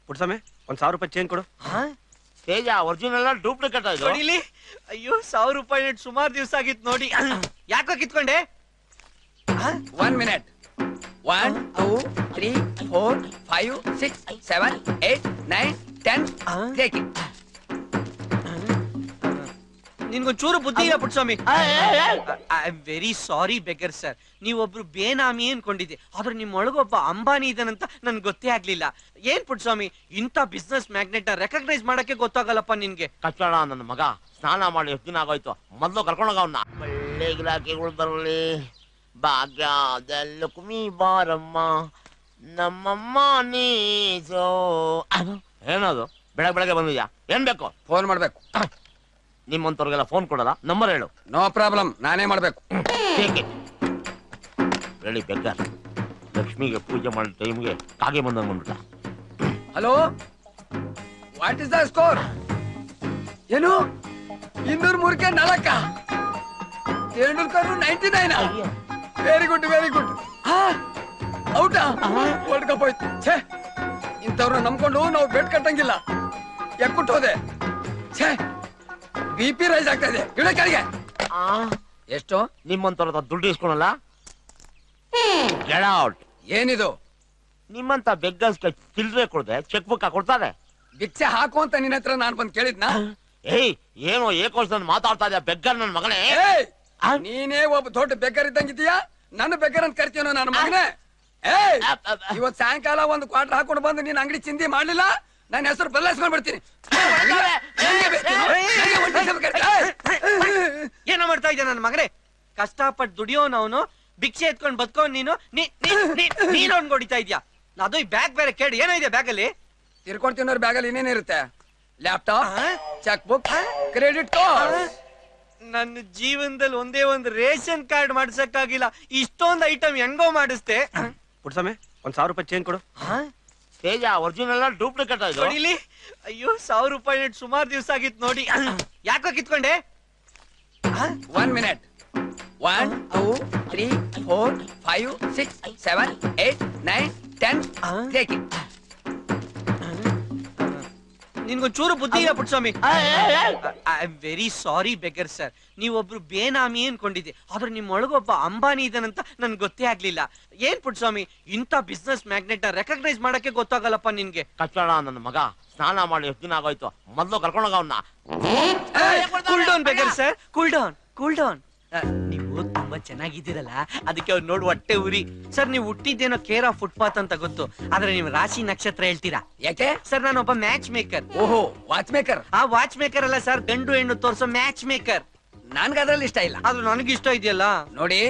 ಪುಟ್ಸಮೆ ಒಂದ್ 1000 ರೂಪಾಯಿ ಚೇಂಜ್ ಕೊಡು. ತೇಜ ಒರಿಜಿನಲ್ ಡೂಪ್ಲಿಕೇಟ್ ಆಯ್ತು. ಇಲ್ಲಿ ಅಯ್ಯೋ 1000 ರೂಪಾಯಿ ನೆಟ್ ಸುಮಾರು ದಿವಸ ಆಗಿತ್ತು ನೋಡಿ. ಯಾಕೋ ಕಿತ್ಕೊಂಡೆ? 1 minute. 1 2 3 4 5 6 7 8 9 10 take it. ನಿನ್ಗೊಂಚೂರು ಬುದ್ಧಿ ಇಲ್ಲ Putswamy. I am very sorry beggar sir. ನೀವೊಬ್ರು ಬೇನಾಮಿ ಅನ್ಕೊಂಡಿದ್ದೆ, ಆದ್ರೆ ನಿಮ್ಮೊಳಗೊಬ್ಬ ಅಂಬಾನಿ ಇದನಂತ ನನ್ಗೆ ಗೊತ್ತೇ ಆಗ್ಲಿಲ್ಲ. ಏನ್ ಪುಟ್ಸ್ವಾಮಿ, ಇಂಥ ಬಿಸ್ನೆಸ್ ಮ್ಯಾಗ್ನೆಟ್ ರೆಕಗ್ನೈಸ್ ಮಾಡಕ್ಕೆ ಗೊತ್ತಾಗಲ್ಲಪ್ಪ ನಿನ್ಗೆ. ಕಚ್ಚಡ ನನ್ನ ಮಗ ಸ್ನಾನ ಮಾಡಿ ಎಷ್ಟು ದಿನ ಆಗೋಯ್ತು. ಮೊದ್ಲು ಕರ್ಕೊಂಡೋಗ ಅವನ್ನ. ಒಳ್ಳೆ ಗಿರಾಕಿಗಳು ಬರಲಿ, ಭಾಗ್ಯದಲ್ಲುಕುಮಿ ಬಾರಮ್ಮ ನಮ್ಮಮ್ಮ ನೀಸೋ. ಏನದು ಬೆಳಗ್ಗೆ ಬಂದಿದ್ಯಾ? ಏನ್ ಬೇಕು? ಫೋನ್ ಮಾಡ್ಬೇಕು. ನಿಮ್ಮಂತವ್ರಿಗೆಲ್ಲ ಫೋನ್ ಕೊಡಲ್ಲ, ನಂಬರ್ ಹೇಳು. ನೋ ಪ್ರಾಬ್ಲಮ್, ನಾನೇ ಮಾಡ್ಬೇಕು. ಹೇಳಿ ಬೆಗ್ಗರ್, ಲಕ್ಷ್ಮಿಗೆ ಪೂಜೆ ಮಾಡೋ ಟೈಮ್ಗೆ ಕಾಗೆ ಬಂದಂಗ್ ಬಂದ್ಬಿಟ್ಟ. Hello, what is the score? ಏನು 203ಕ್ಕೆ 4? Tendulkar 99? Very good very good. ಔಟಾ? ವರ್ಲ್ಡ್ ಕಪ್ ಹೋಯ್ತು. ಛೇ, ಇಂಥವ್ರನ್ನ ನಂಬ್ಕೊಂಡು ನಾವು ಬೆಟ್ ಕಟ್ಟಂಗಿಲ್ಲ. ಯಾಕುಟ್ಟು ಹೋದೆ? ಛೇ, BP ರೈಸ್ ಆಗ್ತಾ ಇದೆ. ಇಡ ಕೆಳಗೆ. ಎಷ್ಟು? ನಿಮ್ಮಂತವ್ರ ದುಡ್ಡು ಇಸ್ಕೊಳಲ್ಲ. Get out. ಏನಿದು? ನಿಮ್ಮಂತ ಬೆಗ್ಗರ್ಸ್ಗೆ ಚಿಲ್ಡ್ರೆ ಕೊಡದೆ ಚೆಕ್ ಬುಕ್ ಕೊಡ್ತಾರೆ. ಭಿಕ್ಷೆ ಹಾಕು ಅಂತ ನಿನ್ನ ಹತ್ರ ನಾನ್ ಬಂದ್ ಕೇಳಿದ್ನ? ಏಯ್, ಏನೋ ಏಕೋಸ್ ಮಾತಾಡ್ತಾ ಇದ್ಯಾ ಬೆಗ್ಗರ್ ನನ್ ಮಗನೇ. ನೀನೇ ಒಬ್ಬ ದೊಡ್ಡ ಬೆಗ್ಗರ್ ಇದ್ದಂಗಿದ್ದೀಯಾ? ನನ್ನ ಬೆಗ್ಗರ್ ಅಂತ ಕರಿತೀವನೋ ನನ್ನ ಮಗನೇ? ಇವತ್ ಸಾಯಂಕಾಲ ಒಂದು ಕ್ವಾರ್ಟರ್ ಹಾಕೊಂಡು ಬಂದು ನೀನ್ ಅಂಗಡಿ ಚಿಂದಿ ಮಾಡ್ಲಿಲ್ಲ, ನನ್ನ ಹೆಸರು ಬದಲಾಯಿಸ್ಕೊಂಡ್ ಬಿಡ್ತೀನಿ. ಏನೋ ಮಾಡ್ತಾ ಇದ್ಯಾ ನನ್ನ ಮಗನೇ? ಕಷ್ಟಪಟ್ಟು ದುಡಿಯೋನವನು, ಭಿಕ್ಷೆ ಎತ್ಕೊಂಡ್ ಬದುಕೋನ್ ನೀನು. ನೀನ್ ಹೊಡ್ತಾ ಇದ್ಯಾ? ಅದು ಈ ಬ್ಯಾಗ್ ಬೇರೆ ಕೇಳಿ. ಏನಿದೆ ಬ್ಯಾಗ್ ಅಲ್ಲಿ? ತಿರ್ಕೊಂಡ್ ತಿನ್ನೋರ್ ಬ್ಯಾಗ್ ಅಲ್ಲಿ ಇನ್ನೇನಿರುತ್ತೆ? Laptop, cheque book, credit card. ನನ್ನ ಜೀವನದಲ್ಲಿ ಒಂದೇ ಒಂದು ರೇಷನ್ ಕಾರ್ಡ್ ಮಾಡ್ಸಕ್ಕಾಗಿಲ್ಲ. ಇಷ್ಟೊಂದು ಐಟಮ್ ಹೆಂಗೋ ಮಾಡಿಸ್ತೆ. ಪುಟ್ಸಮೆ ಒಂದ್ 1000 ರೂಪಾಯಿ ಚೇಂಜ್ ಕೊಡು. ತೇಜ ಒರಿಜಿನಲ್ ಡೂಪ್ಲಿಕೇಟ್ ಆಯ್ತು. ನೋಡಿಲಿ, ಅಯ್ಯೋ 1000 ರೂಪಾಯಿ ನೆಟ್ ಸುಮಾರು ದಿವಸ ಆಗಿತ್ತು ನೋಡಿ. ಯಾಕೋ ಕಿತ್ಕೊಂಡೆ? 1 minute. 1 2 3 4 5 6 7 8 9 10 take it. ನಿನ್ಗೊಂಚೂರು ಬುದ್ಧಿ ಇಲ್ಲ Putswamy. I am very sorry beggar sir. ನೀವೊಬ್ರು ಬೇನಾಮಿ ಅನ್ಕೊಂಡಿದ್ದೆ, ಆದ್ರೆ ನಿಮ್ಮೊಳಗೊಬ್ಬ ಅಂಬಾನಿ ಇದನಂತ ನನ್ಗೆ ಗೊತ್ತೇ ಆಗ್ಲಿಲ್ಲ. ಏನ್ ಪುಟ್ಸ್ವಾಮಿ, ಇಂಥ ಬಿಸ್ನೆಸ್ ಮ್ಯಾಗ್ನೆಟ್ ರೆಕಗ್ನೈಸ್ ಮಾಡಕ್ಕೆ ಗೊತ್ತಾಗಲ್ಲಪ್ಪ ನಿನ್ಗೆ. ಕಚ್ಚಡ ನನ್ನ ಮಗ ಸ್ನಾನ ಮಾಡಿ ಎಷ್ಟು ದಿನ ಆಗೋಯ್ತು. ಮೊದ್ಲು ಕರ್ಕೊಂಡೋಗ ಅವನ್ನ. Cool down beggar sir, cool down cool down. ನೀವು ತುಂಬಾ ಚೆನ್ನಾಗಿದ್ದೀರಲ್ಲ, ಅದಕ್ಕೆ ಅವ್ರು ನೋಡಿ ಹೊಟ್ಟೆ ಉರಿ. ಸರ್, ನೀವು ಹುಟ್ಟಿದ್ದೇನೋ ಕೇರ್ ಆಫ್ ಫುಟ್ಪಾತ್ ಅಂತ ಗೊತ್ತು, ಆದ್ರೆ ನೀವು ರಾಶಿ ನಕ್ಷತ್ರ ಹೇಳ್ತೀರಾ. ಯಾಕೆ? ಸರ್, ನಾನೊಬ್ಬ ಮ್ಯಾಚ್ ಮೇಕರ್. ಓಹೋ, ವಾಚ್ ಮೇಕರ್. ಆ ವಾಚ್ ಮೇಕರ್ ಅಲ್ಲ ಸರ್, ಗಂಡು ಹೆಣ್ಣು ತೋರ್ಸೋ ಮ್ಯಾಚ್ ಮೇಕರ್. ನನ್ಗೆ ಅದ್ರಲ್ಲಿ ಇಷ್ಟ ಇಲ್ಲ. ಅದು ನನಗೆ ಇಷ್ಟ ಇದೆಯಲ್ಲ. ನೋಡಿ,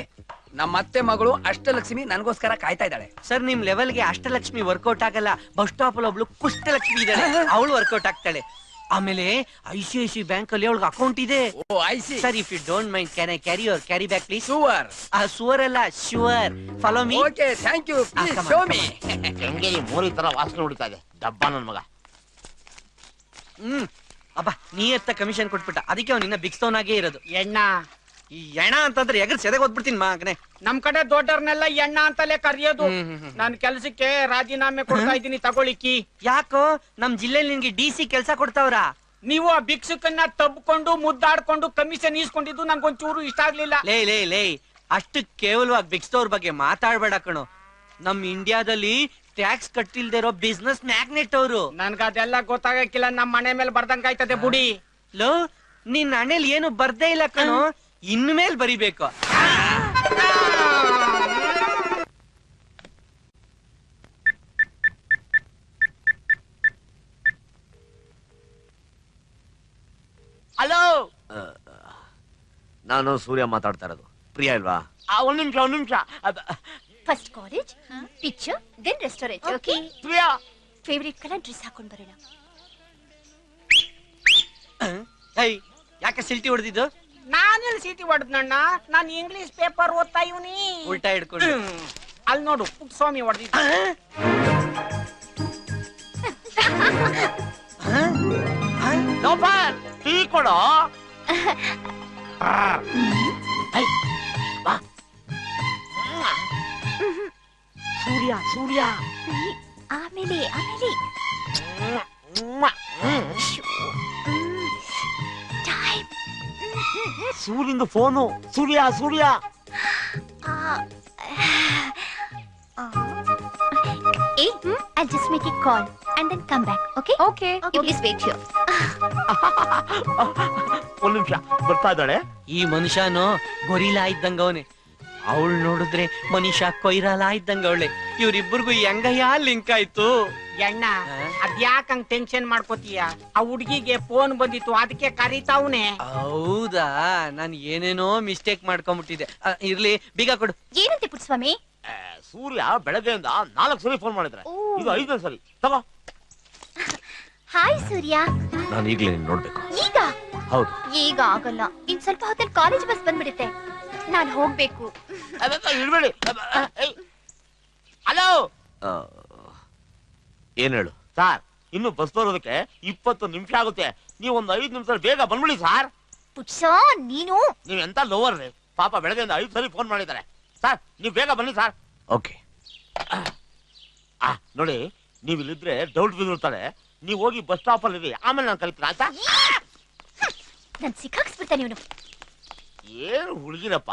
ನಮ್ಮ ಅತ್ತೆ ಮಗಳು ಅಷ್ಟಲಕ್ಷ್ಮಿ ನನ್ಗೋಸ್ಕರ ಕಾಯ್ತಾ ಇದ್ದಾಳೆ. ಸರ್, ನಿಮ್ ಲೆವೆಲ್ಗೆ ಅಷ್ಟಲಕ್ಷ್ಮಿ ವರ್ಕೌಟ್ ಆಗಲ್ಲ. ಬಸ್ ಸ್ಟಾಪ್ ಅಲ್ಲಿ ಒಬ್ಳು ಕುಷ್ಟಲಕ್ಷ್ಮಿ ಇದ್ದಾಳೆ, ಅವಳು ವರ್ಕೌಟ್ ಆಗ್ತಾಳೆ. ಆಮೇಲೆ ICICI ಬ್ಯಾಂಕ್ ಅಲ್ಲಿ ಅವಳಿಗೆ ಅಕೌಂಟ್ ಇದೆ. Oh, I see. Sir, if you don't mind, can I carry your carry bag please? Sure. Sure ಅಲ್ಲ, sure. Follow me. Okay, thank you. Please show me. ಹೆಂಗೆ ಈ ಮೋರಿ ತರ ವಾಸನೆ ಹೊಡಿತಾ ಇದೆ ಡಬ್ಬ ನನ್ ಮಗ. ಅಬ್ಬಾ, ನೀ ಎತ್ತ ಕಮಿಷನ್ ಕೊಟ್ಬಿಟ್ಟ, ಅದಕ್ಕೆ ಅವ್ನು ಇನ್ನ ಬಿಕ್ಸ್ತವನಾಗೇ ಇರೋದು. ಎಣ್ಣ ಈ ಎಣ ಅಂತಂದ್ರೆ ಎಗರ್ ಸೆದೆಗೆ ಓದ್ಬಿಡ್ತೀನಿ ಮಗನೇ. ನಮ್ ಕಡೆ ದೊಡ್ಡವ್ರನ್ನೆಲ್ಲ ಎಣ್ಣ ಅಂತಲೇ ಕರೆಯೋದು. ನಾನ್ ಕೆಲ್ಸಕ್ಕೆ ರಾಜೀನಾಮೆ ಕೊಡ್ತಾ ಇದ್ದೀನಿ, ತಗೊಳಿಕ್ಕಿ. ಯಾಕೋ ನಮ್ ಜಿಲ್ಲೆಯಲ್ಲಿ ನಿನ್ಗೆ DC ಕೆಲ್ಸ ಕೊಡ್ತಾವ್ರ? ನೀವು ಆ ಭಿಕ್ಷುಕನ್ನ ತಬ್ಕೊಂಡು ಮುದ್ದಾಡ್ಕೊಂಡು ಕಮಿಷನ್ ಈಸ್ಕೊಂಡಿದ್ದು ನನ್ಗೊಂಚೂರು ಇಷ್ಟ ಆಗ್ಲಿಲ್ಲ. ಲೇ ಅಷ್ಟು ಕೇವಲವಾಗಿ ಬಿಕ್ಸ್ತವ್ರ ಬಗ್ಗೆ ಮಾತಾಡ್ಬೇಡ ಕಣೋ. ನಮ್ ಇಂಡಿಯಾದಲ್ಲಿ ಟ್ಯಾಕ್ಸ್ ಕಟ್ಟಿಲ್ದೇ ಇರೋ ಬಿಸ್ನೆಸ್ ಮ್ಯಾಗ್ನೆಟ್ ಅವರು. ನನ್ಗ ಅದೆಲ್ಲ ಗೊತ್ತಾಗಕ್ಕಿಲ್ಲ, ನಮ್ ಮನೆ ಮೇಲೆ ಬರ್ದಂಗ ಆಯ್ತದೆ ಬುಡಿ. ಲೋ, ನಿನ್ ಹಣೆಯಲ್ಲಿ ಏನು ಬರ್ದೇ ಇಲ್ಲ ಕಣೋ, ಇನ್ಮೇಲ್ ಬರಿಬೇಕು. ಹಲೋ, ನಾನು ಸೂರ್ಯ ಮಾತಾಡ್ತಾ ಇರೋದು. ಪ್ರಿಯಾ ಇಲ್ವಾ? ಒಂದ್ ನಿಮಿಷ. First college, picture, then restaurant. Okay, Priya favourite colour dress ಹಾಕೊಂಡ್ ಬರೋಣ. ಯಾಕೆ ಸಿಲ್ಟಿ ಹೊಡೆದಿದ್ದು? ನಾನೆಲ್ಲಿ ಸೀಟಿ ಹೊಡೆದ್ನಣ್ಣ, ನಾನ್ ಇಂಗ್ಲಿಷ್ ಪೇಪರ್ ಓದ್ತಾ ಇವನಿ. ಉಲ್ಟಾ ಹಿಡ್ಕೊಂಡು. ಅಲ್ಲಿ ನೋಡು, ಪುಟ್ಸ್ವಾಮಿ ಹೊಡೆದಿದ್ದ. ಟೀ ಕೊಡೋ. ಆಮೇಲೆ ಸೂರ್ಯಂದು phone. Surya Surya. Hey, I'll just make a call and then come back, okay? Okay. You please wait here. ಒಂದ್ ನಿಮಿಷ ಬರ್ತಾ ಇದ್ದಾಳೆ. ಈ ಮನುಷ್ಯನು ಗೊರಿಲಾ ಇದ್ದಂಗವನೆ, ಅವಳು ನೋಡಿದ್ರೆ ಮನುಷ್ಯ ಕೊಯ್ರಾಲ ಇದ್ದಂಗ ಅವಳೆ. ಇವ್ರಿಬ್ಬರಿಗೂ ಹೆಂಗಯ್ಯ ಲಿಂಕ್ ಆಯ್ತು. ಎಣ್ಣ ಅದ್ಯಾಕಂಗ್ ಟೆನ್ಷನ್ ಮಾಡ್ಕೋತೀಯ? ಆ ಹುಡ್ಗಿಗೆ ಫೋನ್ ಬಂದಿತ್ತು, ಅದಕ್ಕೆ ಕರೀತಾವ್ನೆ. ಹೌದಾ, ನಾನು ಏನೇನೋ ಮಿಸ್ಟೇಕ್ ಮಾಡ್ಕೊಂಡ್ಬಿಟ್ಟಿದೆ. ಇರ್ಲಿ, ಬೀಗ ಕೊಡು. ಏನಂತೆ ಪುಟ್ಟಸ್ವಾಮಿ? ಸೂರ್ಯ ಬೆಳಗ್ಗೆಯಿಂದ 4 ಸರಿ ಫೋನ್ ಮಾಡಿದ್ರೆ, ಓ. ಇದು 5ನೇ ಸರಿ. ತಗೋ. ಹಾಯ್ ಸೂರ್ಯ. ನಾನು ಈಗಲೇ ನೀನ್ ನೋಡ್ಬೇಕು. ಈಗ? ಹೌದು. ಈಗ ಆಗಲ್ಲ, ಇನ್ ಸ್ವಲ್ಪ ಹೊತ್ತಲ್ಲಿ ಕಾಲೇಜ್ ಬಸ್ ಬಂದ್ಬಿಡುತ್ತೆ. ನಾನ್ ಹೋಗ್ಬೇಕು. ಇರ್ಬೇಡಿ. ಹಲೋ ಆ, ಏನ್ ಹೇಳು. ಸರ್, ಇನ್ನು ಬಸ್ ಬರೋದಕ್ಕೆ 20 ನಿಮಿಷ ಆಗುತ್ತೆ. ನೀವು ಒಂದು 5 ನಿಮಿಷ ಬೇಗ ಬಂದ್ಬಿಡಿ ಸರ್. ಪುಟ್ಸ, ನೀನು ನೀವ್ ಎಂತ ಲೋವರ್ ರೀ. ಪಾಪ ಬೆಳಗ್ಗೆಯಿಂದ 5 ಸರಿ ಫೋನ್ ಮಾಡಿದ್ದಾರೆ. ಸರ್, ನೀವು ಬೇಗ ಬನ್ನಿ ಸರ್. ಓಕೆ. ನೋಡಿ, ನೀವು ಇಲ್ಲಿದ್ರೆ ಡೌಟ್ ಬಿದ್ದಿರ್ತಾರೆ. ನೀವು ಹೋಗಿ ಬಸ್ ಸ್ಟಾಪ್ ಅಲ್ಲಿ ಇರಿ, ಆಮೇಲೆ ನಾನು ಕರಿತೀನಿ ಆಯ್ತಾ? ನನ್ ಸಿಕ್ಕಾಕ್ಸ್ಬಿಡ್ತಾನೆ ಇವನು. ಏನು ಹುಡುಗಿರಪ್ಪ,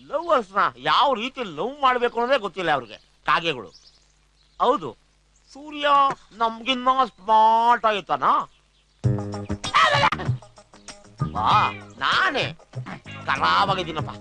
ಲವ್ವರ್ಸ್ನ ಯಾವ ರೀತಿ ಲವ್ ಮಾಡ್ಬೇಕು ಅನ್ನೋದೇ ಗೊತ್ತಿಲ್ಲ ಅವ್ರಿಗೆ, ಕಾಗೆಗಳು. ಹೌದು, ಸೂರ್ಯ ನಮ್ಗಿನ್ನ ಸ್ಮಾರ್ಟ್ ಆಯ್ತಾನ? ನಾನೇ ಖರಾಬಾಗಿದ್ದೀನಪ್ಪ.